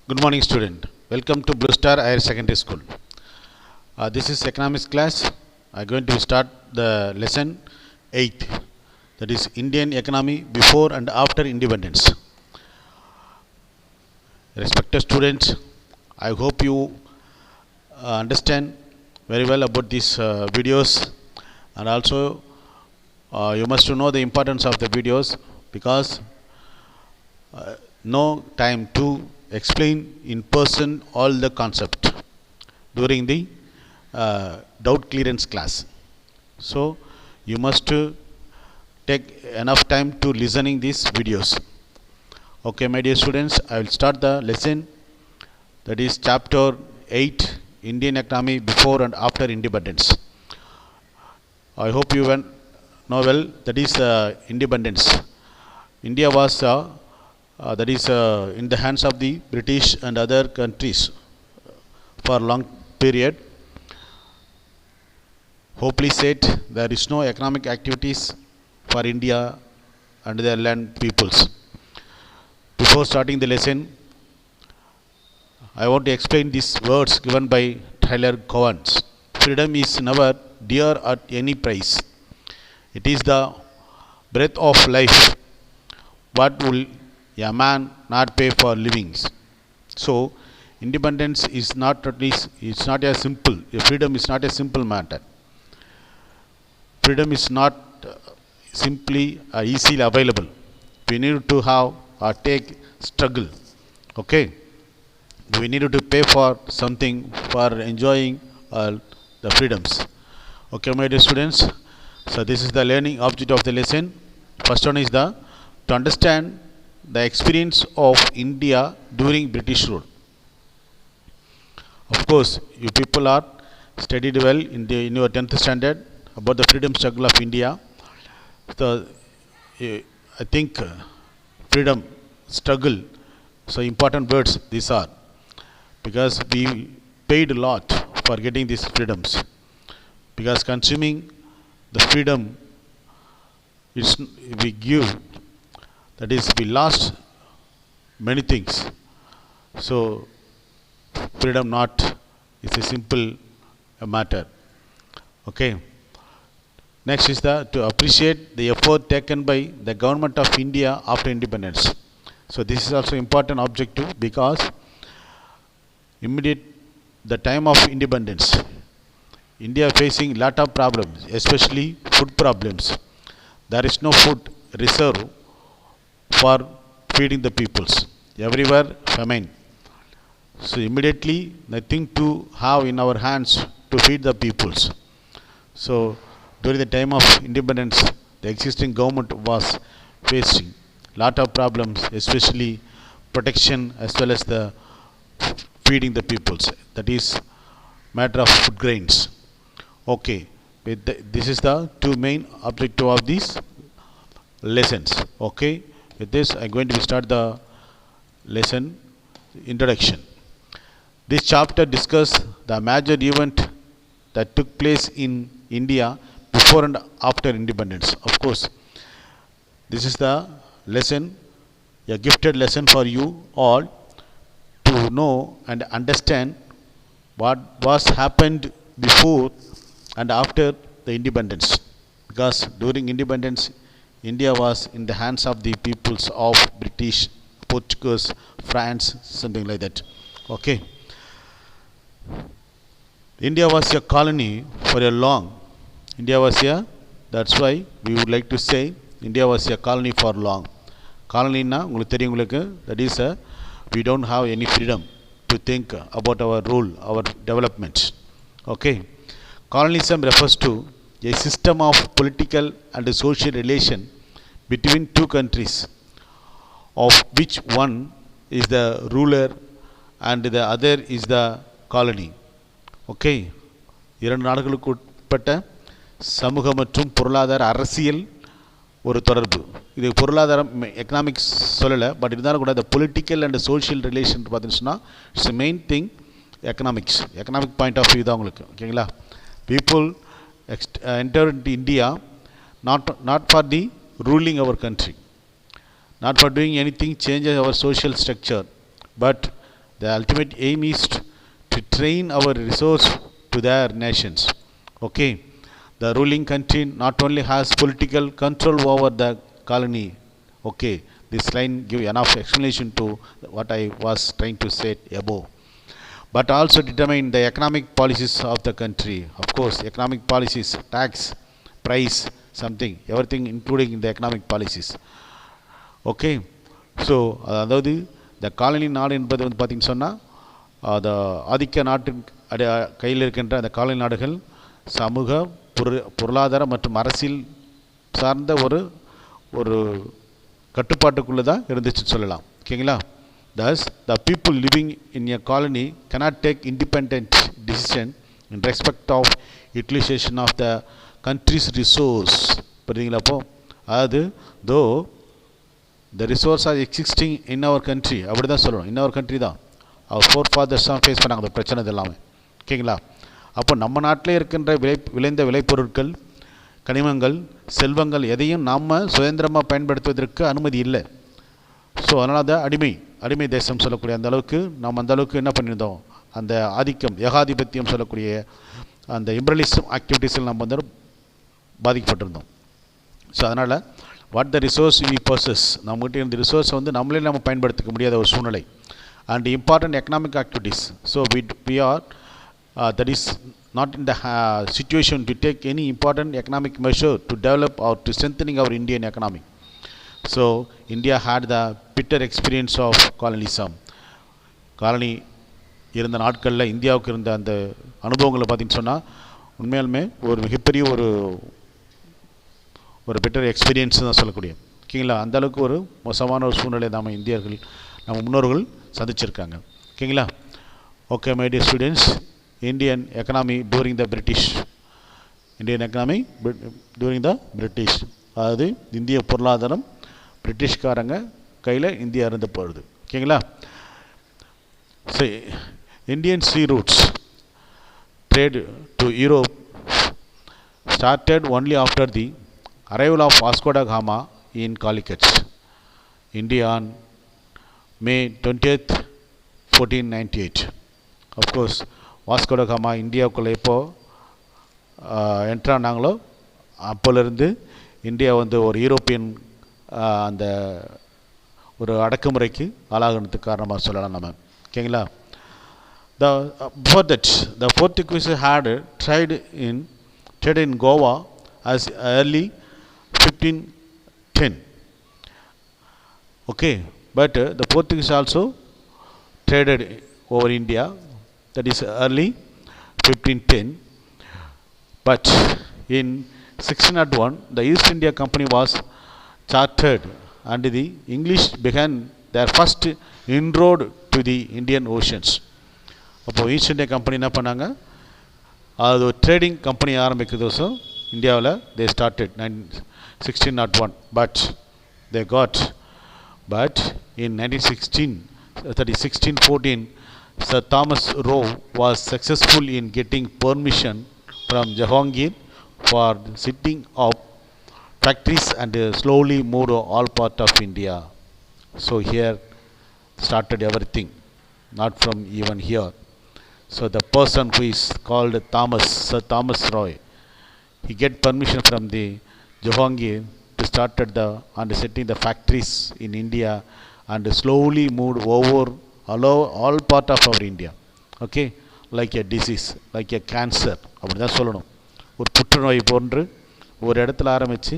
Good morning, student. Welcome to Blue Star Higher Secondary School. This is economics class. I'm going to start the lesson 8. That is Indian economy before and after independence. Respected students, I hope you understand very well about these videos, and also you must know the importance of the videos because no time to explain in person all the concept during the doubt clearance class. So you must take enough time to listening these videos. Okay, my dear students, I will start the lesson. That is chapter 8, Indian economy before and after independence. I hope you know well that is independence. India was in the hands of the British and other countries for a long period. Hopefully said there is no economic activities for India and their land peoples. Before starting the lesson, I want to explain these words given by Tyler Covens. Freedom is never dear at any price. It is the breath of life. What will a man not pay for livings? So, independence is not at least it's not a simple. Freedom is not a simple matter. Freedom is not simply easily available. We need to have or take struggle. Okay, we need to pay for something for enjoying the freedoms. Okay, my dear students. So this is the learning object of the lesson. First one is to understand the experience of India during British rule. Of course, you people are studied well in your 10th standard about the freedom struggle of India. So I think freedom struggle. So important words these are, because we paid a lot for getting these freedoms. Because consuming the freedom we give, that is we lost many things. So freedom not is a simple matter. Okay. Next is to appreciate the effort taken by the government of India after independence. So this is also important objective because immediate the time of independence, India facing lot of problems, especially food problems. There is no food reserve for feeding the peoples. Everywhere famine. So immediately nothing to have in our hands to feed the peoples. So during the time of independence, the existing government was facing lot of problems, especially protection as well as the feeding the peoples. That is matter of food grains. Okay, this is the two main objective of these lessons. Okay, with this I'm going to start the lesson introduction. This chapter discusses the major event that took place in India before and after independence. Of course, this is the lesson, a gifted lesson for you all to know and understand what was happened before and after the independence. Because during independence, India was in the hands of the peoples of British, Portuguese, France, something like that. Okay. India was a colony for a long. India was a, that's why we would like to say India was a colony for long. Colony na உங்களுக்கு தெரியும் உங்களுக்கு, that is we don't have any freedom to think about our rule, our development. Okay. Colonialism refers to a system of political and social relation between two countries, of which one is the ruler and the other is the colony. Okay, இரண்டு நாடுகளுக்கு உட்பட்ட சமூக மற்றும் பொருளாதார அரசியல் ஒரு தொடர்பு. இது பொருளாதாரம் எக்கனாமிக்ஸ் சொல்லலை, பட் இருந்தாலும் கூட இந்த பொலிட்டிக்கல் அண்ட் சோஷியல் ரிலேஷன் பார்த்தீங்கன்னு சொன்னால் it's main thing economics. Economic point of view தான் உங்களுக்கு. ஓகேங்களா? People enter into India not for the ruling our country, not for doing anything changes our social structure, but The ultimate aim is to train our resource to their nations. Okay, the ruling country not only has political control over the colony. Okay, this line give enough explanation to what I was trying to say above, but also determine the economic policies of the country. Of course, economic policies, tax, price, something, everything including in the economic policies. Okay, so அதாவது இந்த colony நாடு என்பது வந்து பார்த்திங்கன்னு சொன்னால் அந்த ஆதிக்க நாட்டின் கையில் இருக்கின்ற அந்த காலனி நாடுகள் சமூக பொருளாதார மற்றும் அரசியல் சார்ந்த ஒரு ஒரு கட்டுப்பாட்டுக்குள்ளே தான் இருந்துச்சுன்னு சொல்லலாம். ஓகேங்களா? Thus, the people living in a colony cannot take independent decision in respect of utilization of the country's resource. புரியுதுங்களா? அப்போ அதாவது தோ the resource are existing in our country, அப்படி தான் சொல்லணும். in our country தான் அவர் ஃபோர் ஃபாதர்ஸ் தான் face பண்ணாங்க அந்த பிரச்சனை இது எல்லாமே. ஓகேங்களா? அப்போ நம்ம நாட்டிலே இருக்கின்ற விளைந்த விளைபொருட்கள், கனிமங்கள், செல்வங்கள் எதையும் நாம் சுதந்திரமாக பயன்படுத்துவதற்கு அனுமதி இல்லை. ஸோ அதனால் அதை அடிமை தேசம் சொல்லக்கூடிய அந்த அளவுக்கு நாம் அந்த அளவுக்கு என்ன பண்ணியிருந்தோம், அந்த ஆதிக்கம், ஏகாதிபத்தியம் சொல்லக்கூடிய அந்த இம்பரலிசம் ஆக்டிவிட்டீஸில் நம்ம வந்து பாதிக்கப்பட்டிருந்தோம். ஸோ அதனால் what the resource we purchase, நம்மகிட்ட இந்த ரிசோர்ஸை வந்து நம்மளே நம்ம பயன்படுத்திக்க முடியாத ஒரு சூழ்நிலை. And important economic activities. So we are that is not in the situation to take any important economic measure to develop or to strengthening our Indian economy. So India had the bitter experience of colonialism. Colony இருந்த நாட்களில் இந்தியாவுக்கு இருந்த அந்த அனுபவங்களை பார்த்திங்கன்னு சொன்னால் உண்மையாலுமே ஒரு மிகப்பெரிய ஒரு பெட்டர் எக்ஸ்பீரியன்ஸ் தான் சொல்லக்கூடிய. ஓகேங்களா? அந்தளவுக்கு ஒரு மோசமான ஒரு சூழ்நிலை நம்ம இந்தியர்கள், நம்ம முன்னோர்கள் சந்திச்சிருக்காங்க. ஓகேங்களா? Okay my dear students, Indian economy during the British, அதாவது இந்திய பொருளாதாரம் பிரிட்டிஷ்காரங்க கையில் இந்தியா இருந்து போகிறது. ஓகேங்களா? சரி, Indian sea routes trade to Europe started only after the arrival of Vasco da Gama in Calicut, India on May 20th, 1498. Of course, Vasco da Gama இந்தியாவுக்குள்ளே எப்போ என்ட்ரானாங்களோ அப்போலேருந்து இந்தியா வந்து ஒரு யூரோப்பியன் அந்த ஒரு அடக்குமுறைக்கு ஆளாகிறதுக்கு காரணமாக சொல்லலாம் நம்ம. ஓகேங்களா? Before that, the Portuguese had traded in Goa as early 1510. Okay, but the Portuguese also traded over India, that is early 1510. But in 1601, the East India Company was chartered and the English began their first inroad to the Indian Oceans. அப்போ east India company என்ன பண்ணாங்க, அது ஒரு trading company ஆரம்பிக்கிறதோசம் இந்தியாவில் they started 1601. But in 1614, Sir Thomas Roe was successful in getting permission from Jahangir for setting up factories and slowly moved all part of India. So here started everything, not from even here. So the person who is called Sir Thomas Roe, he get permission from the Jahangir to started and setting the factories in India and slowly moved over all part of our India. Okay, like a disease, like a cancer, அப்படி தான் சொல்லணும். ஒரு புற்றுநோய் போன்று ஒரு இடத்துல ஆரம்பித்து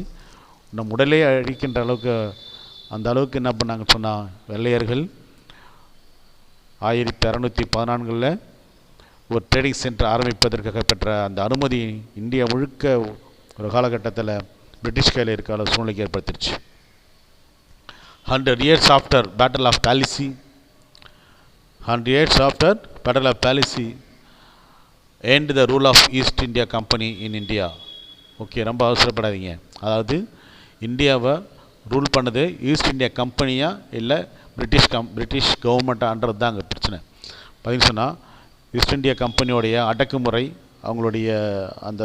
நம் உடலே அழிக்கின்ற அளவுக்கு அந்த அளவுக்கு என்ன பண்ணாங்க சொன்னால் வெள்ளையர்கள் 1614 ஒரு ட்ரேடிங் சென்டர் ஆரம்பிப்பதற்காக பெற்ற அந்த அனுமதி இந்தியா முழுக்க ஒரு காலகட்டத்தில் பிரிட்டிஷ் கையில் இருக்கால சூழ்நிலைக்கு ஏற்படுத்திடுச்சு. 100 years after Battle of Palissy end the rule of East India Company in India. Okay, ரொம்ப அவசரப்படாதீங்க. அதாவது இந்தியாவை ரூல் பண்ணது ஈஸ்ட் இந்தியா கம்பெனியா இல்லை பிரிட்டிஷ் கவர்மெண்ட்டான்றது தான் அங்கே பிரச்சனை. பார்த்தீங்கன்னு சொன்னால் ஈஸ்ட் இந்தியா கம்பெனியோடைய அடக்குமுறை, அவங்களுடைய அந்த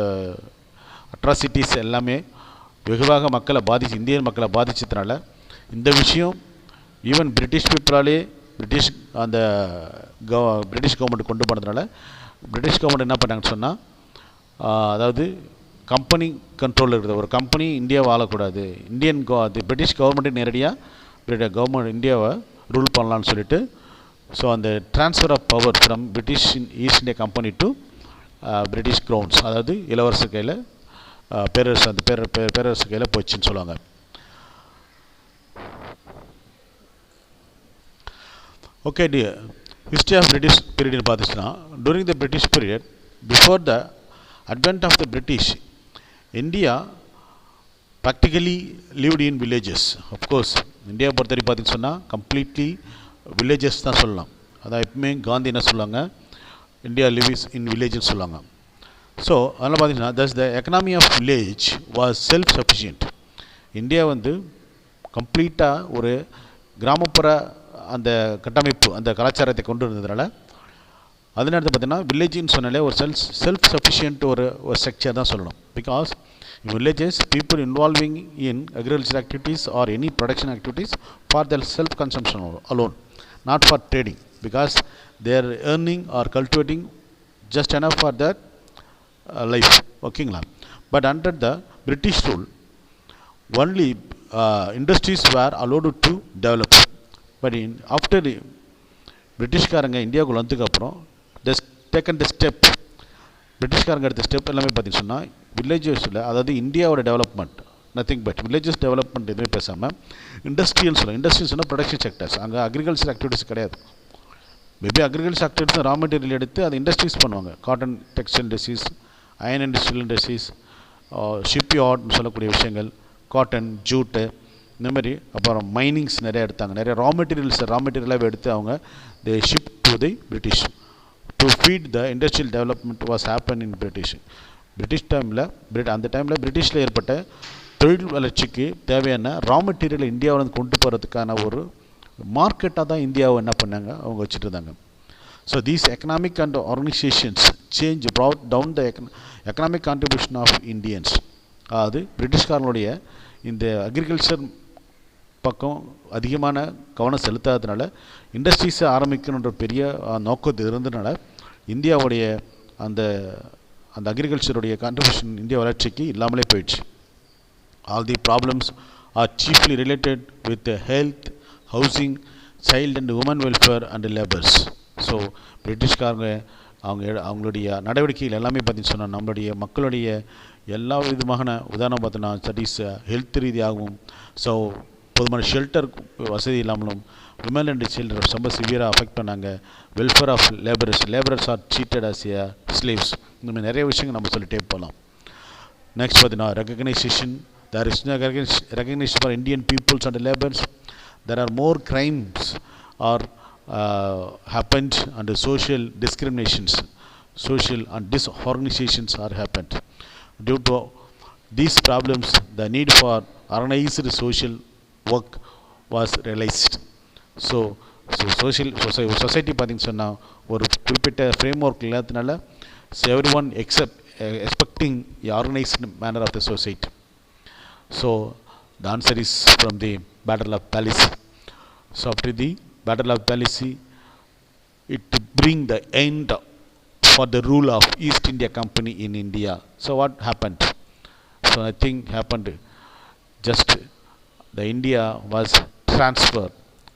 அட்ராசிட்டிஸ் எல்லாமே வெகுவாக மக்களை இந்தியன் மக்களை பாதிச்சதுனால இந்த விஷயம் ஈவன் பிரிட்டிஷ் பீப்புளாலே பிரிட்டிஷ் அந்த பிரிட்டிஷ் கவர்மெண்ட் கொண்டு போனதுனால பிரிட்டிஷ் கவர்மெண்ட் என்ன பண்ணாங்கன்னு சொன்னால், அதாவது கம்பெனி கண்ட்ரோலில் இருக்கிற ஒரு கம்பெனி இந்தியாவை ஆளக்கூடாது, பிரிட்டிஷ் கவர்மெண்ட்டே நேரடியாக கவர்மெண்ட் இந்தியாவை ரூல் பண்ணலான்னு சொல்லிட்டு, ஸோ அந்த transfer of power from British East India company to British crown, அதாவது இளவரசர் கையில் பேரரசு அந்த பேரரசு கையில் போச்சுன்னு சொல்லுவாங்க. Okay, history of British period பார்த்துச்சுன்னா, during the British period, before the advent of the British, India practically lived in villages. Of course, India பொறுத்தவரை பார்த்திங்கன்னு சொன்னால் கம்ப்ளீட்லி வில்லேஜஸ் தான் சொல்லலாம். அதான் எப்பவுமே காந்தி என்ன சொல்லுவாங்க, இந்தியா லிவ்ஸ் இன் வில்லேஜ்னு சொல்லுவாங்க. ஸோ அதனால் பார்த்திங்கன்னா thus the economy of village was self sufficient. India வந்து கம்ப்ளீட்டாக ஒரு கிராமப்புற அந்த கட்டமைப்பு அந்த கலாச்சாரத்தை கொண்டு இருந்ததுனால அதனால பார்த்திங்கன்னா வில்லேஜின்னு சொன்னாலே ஒரு செல்ஃப் சஃபிஷியன்ட் ஒரு ஸ்ட்ரக்சர் தான் சொல்லணும். Because villages, people involving in agricultural activities or any production activities for their self consumption alone, not for trading, because they are earning or cultivating just enough for their life. Okay, but under the British rule only industries were allowed to develop. But after the பிரிட்டிஷ்காரங்க இந்தியாவுக்குள்ள வந்ததுக்கு அப்புறம் taken the step, பிரிட்டிஷ்காரங்க எடுத்த step எல்லாமே பார்த்தீங்கன்னு சொன்னால் வில்லேஜஸில், அதாவது இந்தியாவோட development nothing but villages development எதுவுமே பேசாமல் இண்டஸ்ட்ரியல் சொல்லலாம். இண்டஸ்ட்ரியல்ஸ்னால் ப்ரொடக்ஷன் செக்டர்ஸ், அங்கே அக்ரிகல்ச்சர் ஆக்டிவிட்டிஸ் கிடையாது. Maybe agriculture activities raw material எடுத்து அதை இண்டஸ்ட்ரீஸ் பண்ணுவாங்க. Cotton textile industries, iron industrial industries, ship யார்ட்னு சொல்லக்கூடிய விஷயங்கள், காட்டன், ஜூட்டு, இந்த மாதிரி. அப்புறம் மைனிங்ஸ் நிறையா எடுத்தாங்க. நிறைய ரா மெட்டீரியலாகவே எடுத்து அவங்க they ship to the British to feed the industrial development was happen in British டைமில். அந்த டைமில் பிரிட்டிஷில் ஏற்பட்ட தொழில் வளர்ச்சிக்கு தேவையான ரா மெட்டீரியலை இந்தியாவில் கொண்டு போகிறதுக்கான ஒரு மார்க்கெட்டாக தான் இந்தியாவை என்ன பண்ணாங்க அவங்க வச்சுட்டு இருந்தாங்க. So these economic and organisations change brought down the economic contribution of Indians. அது பிரிட்டிஷ்காரனுடைய இந்த அக்ரிகல்ச்சர் பக்கம் அதிகமான கவனம் செலுத்தாததுனால, இண்டஸ்ட்ரீஸை ஆரம்பிக்கணுன்ற பெரிய நோக்கத்து இருந்ததுனால இந்தியாவுடைய அந்த அந்த அக்ரிகல்ச்சருடைய கான்ட்ரிபியூஷன் இந்திய வளர்ச்சிக்கு இல்லாமலே போயிடுச்சு. All the problems are chiefly related with health, housing, child and women welfare and labours. So பிரிட்டிஷ்காரங்க அவங்களுடைய நடவடிக்கைகள் எல்லாமே பார்த்தீங்கன்னு சொன்னால் நம்மளுடைய மக்களுடைய எல்லா விதமான உதாரணம் பார்த்தோன்னா ஸ்டடீஸ் ஹெல்த் ரீதியாகவும், ஸோ போதுமான ஷெல்டர் வசதி இல்லாமலும், விமன் அண்ட் சில்ட்ரன் ரொம்ப சிவியராக அஃபெக்ட் பண்ணாங்க. Welfare of labourers are treated as a slaves. இந்த மாதிரி நிறைய விஷயங்கள் நம்ம சொல்லிட்டே போகலாம். நெக்ஸ்ட் பார்த்தீங்கன்னா recognisation, there is no recognisation for Indian peoples and labours. There are more crimes are happened and social discriminations, social and disorganizations are happened. Due to these problems, the need for organized social work was realized. So society பார்த்தீங்கன்னு சொன்னால் ஒரு குறிப்பிட்ட frame work இல்லாததுனால everyone expecting the organized manner of the society. So the answer is from the Battle of Plassey. So after the Battle of Plassey, it bring the end for the rule of East India Company in India. So what happened? So nothing happened. Just the India was transferred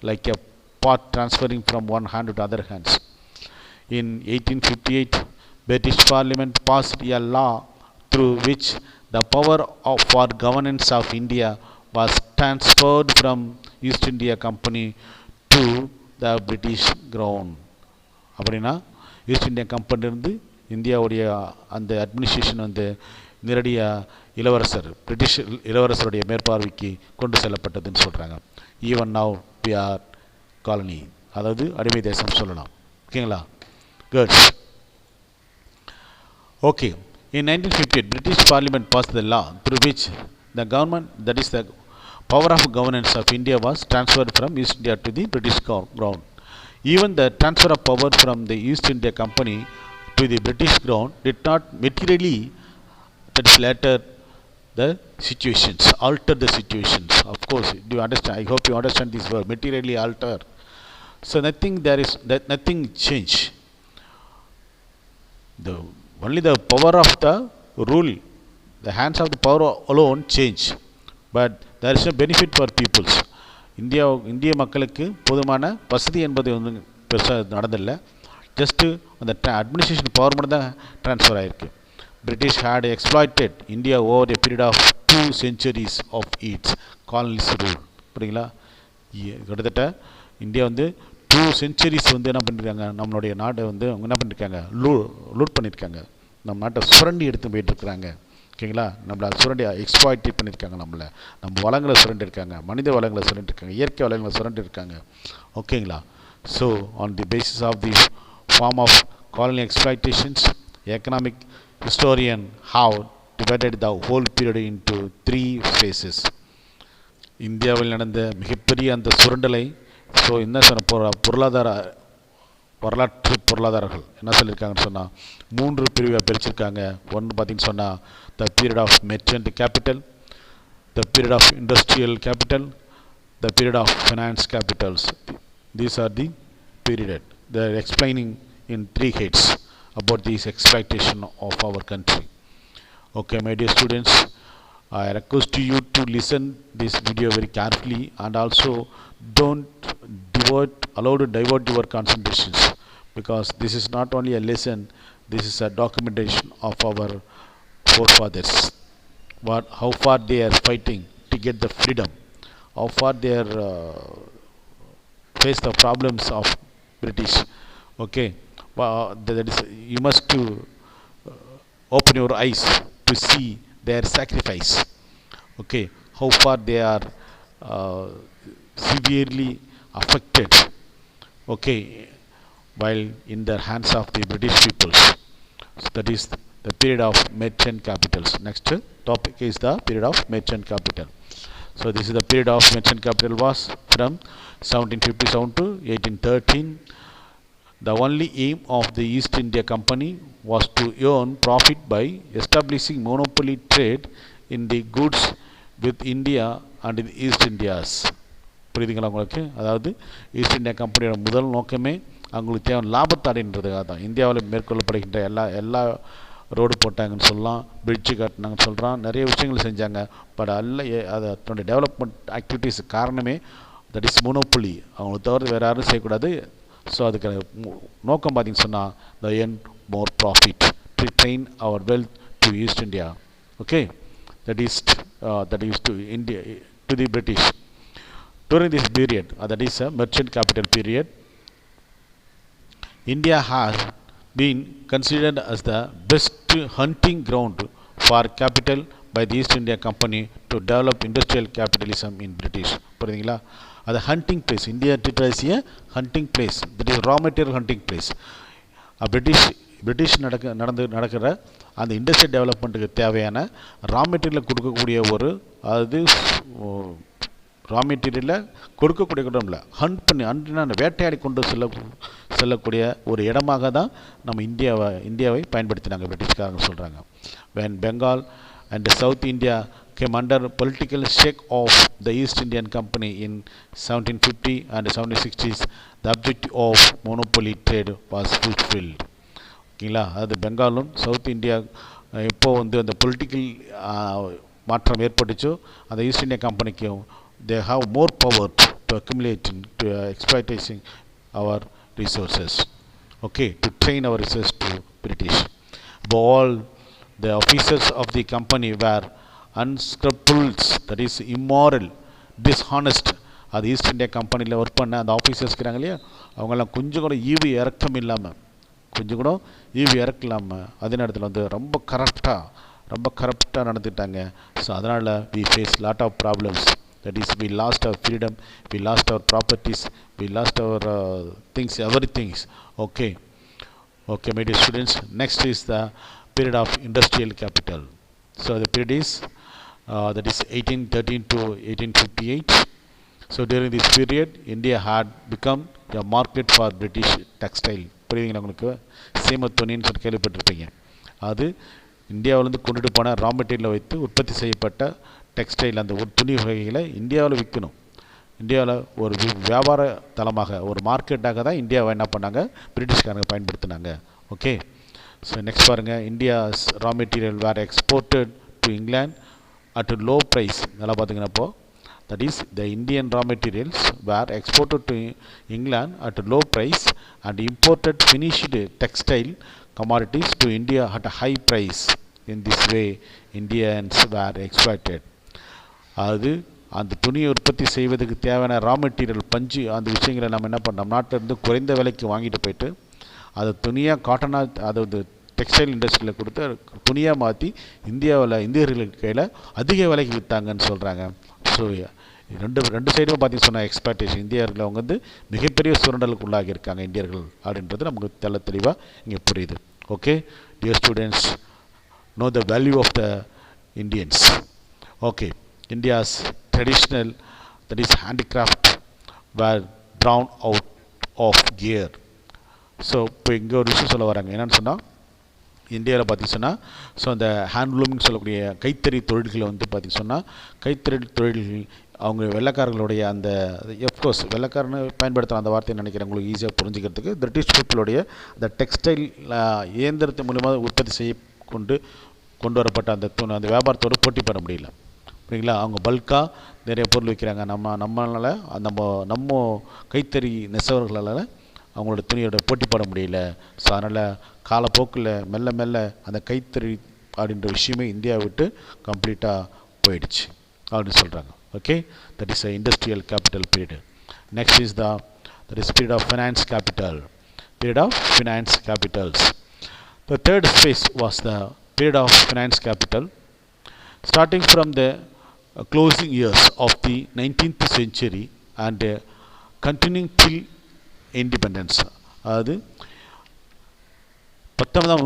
like a pot transferring from one hand to other hands. In 1858, British Parliament passed a law through which the power for governance of India was transferred from East India Company to the British Crown. அப்படின்னா east India கம்பெனிலிருந்து இந்தியாவுடைய அந்த administration வந்து நேரடியாக British இளவரசருடைய மேற்பார்வைக்கு கொண்டு செல்லப்பட்டதுன்னு சொல்கிறாங்க. Even now we are colony, அதாவது அடிமை தேசம் சொல்லலாம். ஓகேங்களா? Good. Okay. In 1958, British Parliament passed the law through which the government, that is the power of governance of India, was transferred from East India to the British Crown. Even the transfer of power from the East India Company to the British Crown did not materially, that is later, alter the situations. Of course, do you understand? I hope you understand this word, materially alter. So nothing change. The only the power of the rule, the hands of the power alone change, but there is no benefit for peoples. இந்திய மக்களுக்கு போதுமான வசதி என்பது வந்து பெருசாக நடந்தில்லை. Just அந்த administration power மட்டும் தான் ட்ரான்ஸ்ஃபர் ஆகிருக்கு. British had exploited India over a period of 2 centuries of its colonies rule. புரியுங்களா? கிட்டத்தட்ட இந்தியா வந்து 2 centuries வந்து என்ன பண்ணியிருக்காங்க, நம்மளுடைய நாட்டை வந்து அவங்க என்ன பண்ணியிருக்காங்க, லூட் பண்ணியிருக்காங்க. நம்ம நாட்டை சுரண்டி எடுத்து போயிட்டுருக்குறாங்க. ஓகேங்களா? நம்மளை சுரண்டி எக்ஸ்ப்ளாய்ட் பண்ணியிருக்காங்க. நம்ம வளங்களை சுரண்டி இருக்காங்க, மனித வளங்களை சுரண்டி இருக்காங்க, இயற்கை வளங்களை சுரண்டி இருக்காங்க. ஓகேங்களா? So on the basis of the form of colonial exploitations, economic historian have divided the whole period into 3 phases. இந்தியாவில் நடந்த மிகப்பெரிய அந்த சுரண்டலை ஸோ என்ன சொன்ன வரலாற்று பொருளாதாரர்கள் என்ன சொல்லியிருக்காங்கன்னு சொன்னால் 3 பிரிவாக பிரிச்சிருக்காங்க. ஒன்று பார்த்தீங்கன்னு சொன்னால் the period of merchant capital, the period of industrial capital, the period of finance capitals. These are the period. They are explaining in 3 heads about this exploitation of our country. Okay, my dear students, I request you to listen this video very carefully and also don't allow to divert your concentrations, because this is not only a lesson, this is a documentation of our forefathers, how far they are fighting to get the freedom, how far they are face the problems of British. Okay, that is, you must to open your eyes to see their sacrifice. Okay, how far they are severely affected, okay, while in the hands of the British peoples. So that is the period of merchant capitals. Next topic is the period of merchant capital. So this is the period of merchant capital was from 1757 to 1813. The only aim of the East India Company was to earn profit by establishing monopoly trade in the goods with India and the East Indias. புரியுதுங்களா உங்களுக்கு? அதாவது east India கம்பெனியோட முதல் நோக்கமே அவங்களுக்கு தேவை லாபத்தாடின்றதுக்காக தான். இந்தியாவில் மேற்கொள்ளப்படுகின்ற எல்லா ரோடு போட்டாங்கன்னு சொல்லலாம், பிரிட்ஜு கட்டினாங்கன்னு சொல்கிறான், நிறைய விஷயங்கள் செஞ்சாங்க. பட் அதை தன்னுடைய டெவலப்மெண்ட் ஆக்டிவிட்டீஸ் காரணமே தட் இஸ் மோனோபொலி. அவங்களை தவிர வேறு யாரும் செய்யக்கூடாது. ஸோ அதுக்கு நோக்கம் பார்த்தீங்கன்னு சொன்னால் to earn more profit to drain our wealth to East India. Okay, that is to India, to the British. During this period, that is a merchant capital period, India has been considered as the best hunting ground for capital by the East India Company to develop industrial capitalism in British. புரியுதுங்களா? அது hunting place. India treated as a hunting place, that is raw material hunting place. British நடக்கிற அந்த industrial டெவலப்மெண்ட்டுக்கு தேவையான ரா மெட்டீரியலை கொடுக்கக்கூடிய அதாவது ரா மெட்டீரியலை கொடுக்கக்கூடிய கூட இல்லை, ஹண்ட்னா வேட்டையாடி கொண்டு செல்லக்கூடிய ஒரு இடமாக தான் நம்ம இந்தியாவை பயன்படுத்தினாங்க பிரிட்டிஷ்காரங்க சொல்கிறாங்க. when Bengal and South India came under political shake of the East Indian Company in 1750 and 1760s, the objective of monopoly trade was fulfilled. ஓகேங்களா? அது பெங்காலும் சவுத் இந்தியா எப்போ வந்து அந்த பொலிட்டிக்கல் மாற்றம் ஏற்பட்டுச்சோ அந்த ஈஸ்ட் இந்தியா கம்பெனிக்கும் they have more power to accumulate to exploiting our resources, okay, to train our resources to British. But all the officers of the company were unscrupulous, that is immoral, dishonest. அது east India கம்பெனியில் work பண்ண அந்த officers இருக்கிறாங்க இல்லையா, அவங்கெல்லாம் கொஞ்சம் கூட ஈவு இறக்கம் இல்லாமல் அதே நேரத்தில் வந்து ரொம்ப கரப்டாக நடந்துட்டாங்க. ஸோ அதனால் we face lot of problems. That is, we lost our freedom, we lost our properties, we lost our things, everything. Okay, my dear students, next is the period of industrial capital. So the period is that is 1813 to 1858. So during this period, India had become a market for British textile. புரியுதுங்களா உங்களுக்கு? சீமத்துணின்னு சொல்லி கேள்விப்பட்டிருப்பீங்க. அது இந்தியாவிலேருந்து கொண்டுட்டு போன ரா மெட்டீரியலை வைத்து உற்பத்தி செய்யப்பட்ட டெக்ஸ்டைல், அந்த ஒரு துணி வகைகளை இந்தியாவில் விற்கணும். இந்தியாவில் ஒரு வியாபார தளமாக ஒரு மார்க்கெட்டாக தான் இந்தியாவை என்ன பண்ணாங்க பிரிட்டிஷ்காரங்க பயன்படுத்தினாங்க. ஓகே, ஸோ நெக்ஸ்ட் பாருங்கள், India's raw material were exported to England at low price. நல்லா பார்த்திங்கன்னா இப்போது that is the Indian raw materials were exported to England at low price and imported finished textile commodities to India at a high price. In this way Indians were exploited. அது அந்த துணியை உற்பத்தி செய்வதற்கு தேவையான raw material பஞ்சு அந்த விஷயங்களை நம்ம என்ன பண்ணோம், நாட்டிலிருந்து குறைந்த விலைக்கு வாங்கிட்டு போயிட்டு அதை துணியாக காட்டனாக அதாவது டெக்ஸ்டைல் இண்டஸ்ட்ரியில் கொடுத்து துணியாக மாற்றி இந்தியர்களுக்கு கையில் அதிக விலைக்கு விற்றாங்கன்னு சொல்கிறாங்க. ஸோ ரெண்டு சைடும் பார்த்திங்க சொன்னால் எக்ஸ்பெக்டேஷன் இந்தியர்கள் அவங்க வந்து மிகப்பெரிய சுரண்டலுக்கு உள்ளாகி இருக்காங்க இந்தியர்கள் அப்படின்றது நமக்கு தெளிவாக இங்கே புரியுது. Okay dear students, know the value of the Indians. Okay, India's traditional that is handicraft were thrown out of gear. So இப்போ இங்கே ஒரு விஷயம் சொல்ல வராங்க, என்னென்னு சொன்னால் இந்தியாவில் பார்த்திங்க சொன்னால் ஸோ அந்த ஹேண்ட்லூமிங் சொல்லக்கூடிய கைத்தறி தொழில்களை வந்து பார்த்திங்க சொன்னால் கைத்தறி தொழில்கள் அவங்க வெள்ளைக்காரர்களுடைய அந்த எஃப்கோர்ஸ் வெள்ளைக்காரன்னு பயன்படுத்துகிற அந்த வார்த்தையை நினைக்கிறேன் உங்களுக்கு ஈஸியாக புரிஞ்சுக்கிறதுக்கு. பிரிட்டிஷ் பீப்புளுடைய அந்த டெக்ஸ்டைல் இயந்திரத்தை மூலமாக உற்பத்தி செய்ய கொண்டு வரப்பட்ட அந்த வியாபாரத்தோடு போட்டி பெற முடியல. சரிங்களா, அவங்க பல்காக நிறைய பொருள் விற்கிறாங்க. நம்மளால் நம்ம கைத்தறி நெசவர்களால் அவங்களோட துணியோட போட்டி போட முடியல. ஸோ அதனால் காலப்போக்கில் மெல்ல அந்த கைத்தறி அப்படின்ற விஷயமே இந்தியாவை விட்டு கம்ப்ளீட்டாக போயிடுச்சு அப்படின்னு சொல்கிறாங்க. Okay, that is the industrial capital period. Next is that is period of finance capital. Period of finance capitals. The third phase was the period of finance capital, starting from the closing years of the 19th century and continuing till independence. அது 19ஆம்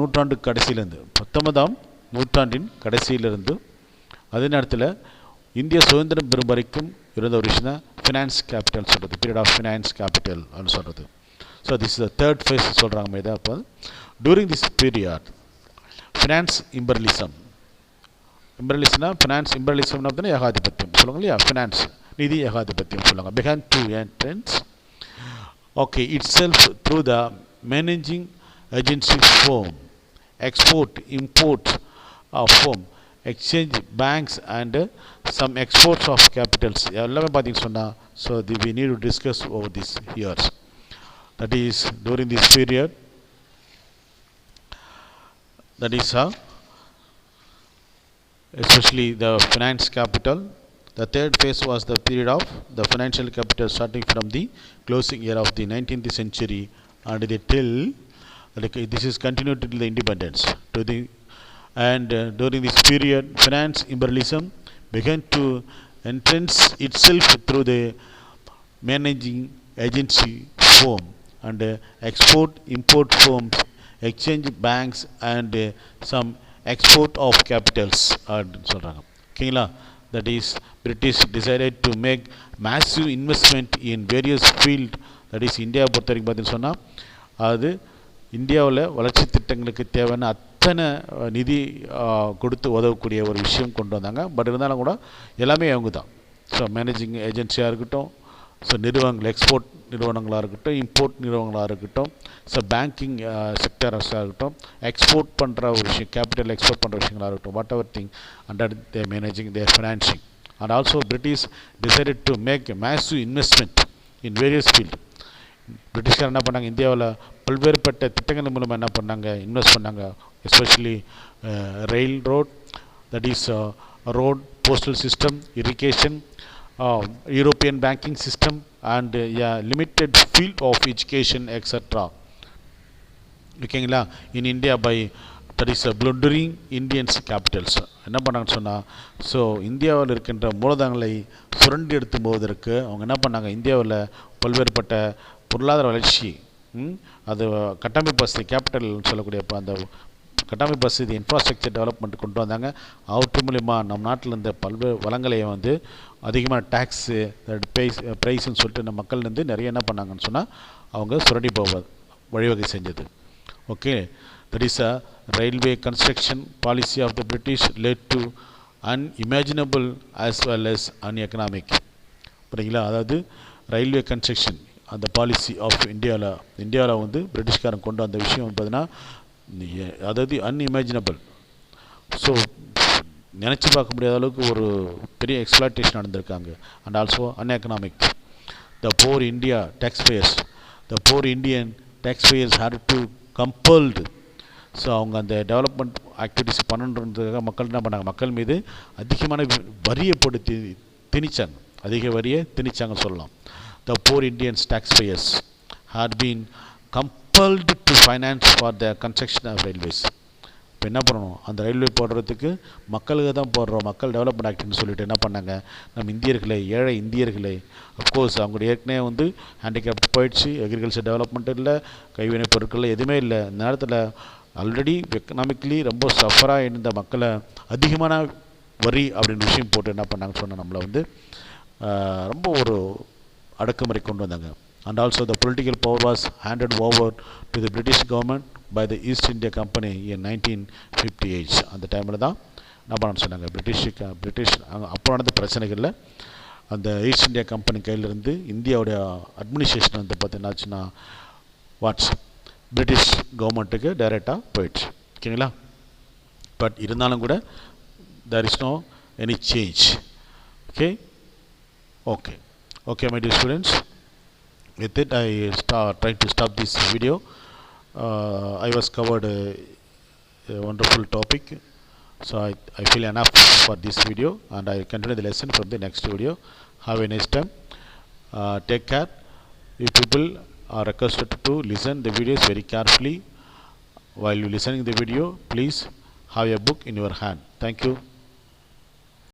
நூற்றாண்டின் கடைசியிலிருந்து அதே நேரத்தில் இந்திய சுதந்திரம் பெறும் வரைக்கும் இருந்த ஒரு விஷயம் தான் ஃபினான்ஸ் கேபிட்டல் சொல்கிறது, பீரியட் ஆஃப் ஃபினான்ஸ் கேபிட்டல் அப்படின்னு சொல்கிறது. So this is the third phase சொல்கிறாங்க. இதை அப்போ டூரிங் திஸ் பீரியட் ஃபினான்ஸ் இம்பரலிசம்னா ஃபினான்ஸ் இம்பரலிசம்னா பார்த்தீங்கன்னா ஏகாதிபத்தியம் சொல்லுவாங்க இல்லையா, ஃபினான்ஸ் நிதி ஏகாதிபத்தியம் சொல்லுவாங்க. Began to entrench okay itself through the managing agency form, export import form, exchange banks and some exports of capitals. எல்லாமே பார்த்தீங்கன்னு சொன்னால் so we need to discuss over these years. That is during this period, that is especially the finance capital. The third phase was the period of the financial capital starting from the closing year of the 19th century and till this is continued till the independence to the and during this period finance imperialism began to entrench itself through the managing agency firm and export import firms, exchange banks and some export of capitals சொல்றாங்க. ஓகேங்களா, that is British decided to make massive investment in various field. that is இந்தியாவை பொறுத்த வரைக்கும் பார்த்தீங்கன்னு சொன்னால் அது இந்தியாவில் வளர்ச்சி திட்டங்களுக்கு தேவையான அத்தனை நிதி கொடுத்து உதவக்கூடிய ஒரு விஷயம் கொண்டு வந்தாங்க. பட் இருந்தாலும் கூட எல்லாமே அவங்க தான். ஸோ மேனேஜிங் ஏஜென்சியாக இருக்கட்டும், ஸோ நிறுவனங்கள் எக்ஸ்போர்ட் நிறுவனங்களாக இருக்கட்டும், இம்போர்ட் நிறுவனங்களாக இருக்கட்டும், ஸோ பேங்கிங் செக்டர்ஸாக இருக்கட்டும், எக்ஸ்போர்ட் பண்ணுற ஒரு விஷயம் கேபிட்டல் எக்ஸ்போர்ட் பண்ணுற விஷயங்களாக இருக்கட்டும், whatever thing under their managing their financing. And also British decided to make massive investment in various field. பிரிட்டிஷ்கார் என்ன பண்ணாங்க, இந்தியாவில் பல்வேறுபட்ட திட்டங்கள் மூலமாக என்ன பண்ணாங்க, இன்வெஸ்ட் பண்ணாங்க. Especially rail road, that is road, postal system, irrigation, European banking system and limited field of education extra. ஓகேங்களா, in India by that is plundering Indians capitals. என்ன பண்ணாங்கன்னு சொன்னால் ஸோ இந்தியாவில் இருக்கின்ற மூலதனங்களை சுரண்டி எடுத்து போவதற்கு அவங்க என்ன பண்ணாங்க, இந்தியாவில் பல்வேறுபட்ட பொருளாதார வளர்ச்சி அது கட்டமைப்பு வசதி கேபிட்டல் சொல்லக்கூடிய அந்த கட்டமைப்பு வசதி இன்ஃப்ராஸ்ட்ரக்சர் டெவலப்மெண்ட் கொண்டு வந்தாங்க. அவற்று மூலிமா நம் நாட்டில் இருந்த பல்வேறு வளங்களையும் வந்து அதிகமான டேக்ஸு ப்ரைஸ்ன்னு சொல்லிட்டு நம்ம மக்கள்லேருந்து நிறைய என்ன பண்ணாங்கன்னு சொன்னால் அவங்க சுரண்டி போவது வழிவகை செஞ்சது. Okay, that is a railway construction policy of the British led to unimaginable as well as uneconomic புரியுங்களா? அதாவது ரயில்வே கன்ஸ்ட்ரக்ஷன் அந்த பாலிசி ஆஃப் இந்தியாவில் வந்து பிரிட்டிஷ்காரன் கொண்டு வந்த விஷயம் பார்த்தீங்கன்னா அதாவது அன்இமேஜினபிள். ஸோ நினச்சி பார்க்க முடியாத அளவுக்கு ஒரு பெரிய எக்ஸ்ப்ளாய்டேஷன் நடந்திருக்காங்க. And also uneconomic. The poor Indian taxpayers had to compelled. So அவங்க அந்த டெவலப்மெண்ட் ஆக்டிவிட்டிஸ் பண்ணணுன்றதுக்காக மக்கள் என்ன பண்ணாங்க, மக்கள் மீது அதிகமான வரியை போட்டு திணிச்சாங்க, அதிக வரியை திணிச்சாங்கன்னு சொல்லலாம். The poor Indians taxpayers had been compelled to finance for the construction of railways. இப்போ என்ன பண்ணணும், அந்த ரயில்வே போடுறதுக்கு மக்களுக்கு தான் போடுறோம், மக்கள் டெவலப்மெண்ட் ஆக்ட்னு சொல்லிட்டு என்ன பண்ணாங்க, நம்ம இந்தியர்களை, ஏழை இந்தியர்களை, அஃப்கோர்ஸ் அவங்களுடைய ஏற்கனவே வந்து ஹேண்டிகேப்ட் போயிடுச்சு, அக்ரிகல்ச்சர் டெவலப்மெண்ட் இல்லை, கைவினைப் பொருட்கள் எதுவுமே இல்லை. இந்த நேரத்தில் ஆல்ரெடி எக்கனாமிக்கலி ரொம்ப சஃபராக இருந்த மக்களை அதிகமான வரி அப்படின்னு விஷயம் போட்டு என்ன பண்ணாங்கன்னு சொன்னால் நம்மளை வந்து ரொம்ப ஒரு அடக்குமுறை கொண்டு வந்தாங்க. And also the political power was handed over to the British government by the East India company in 1958. அந்த டைமில் தான் என்ன பண்ணணும்னு சொன்னாங்க, பிரிட்டிஷ் அப்போ நடந்த பிரச்சனைகளில் அந்த ஈஸ்ட் இந்தியா கம்பெனி கையிலிருந்து இந்தியாவுடைய அட்மினிஸ்ட்ரேஷன் வந்து பார்த்தீங்கன்னாச்சுன்னா பிரிட்டிஷ் கவர்மெண்ட்டுக்கு டைரெக்டாக போயிடுச்சு. ஓகேங்களா? பட் இருந்தாலும் கூட there is no any change. Okay my dear students, with it I trying to stop this video. I was covered a wonderful topic, so I feel enough for this video and I continue the lesson from the next video. Have a nice time. Take care. You people are requested to listen the videos very carefully. While you listening the video, please have a book in your hand. Thank you.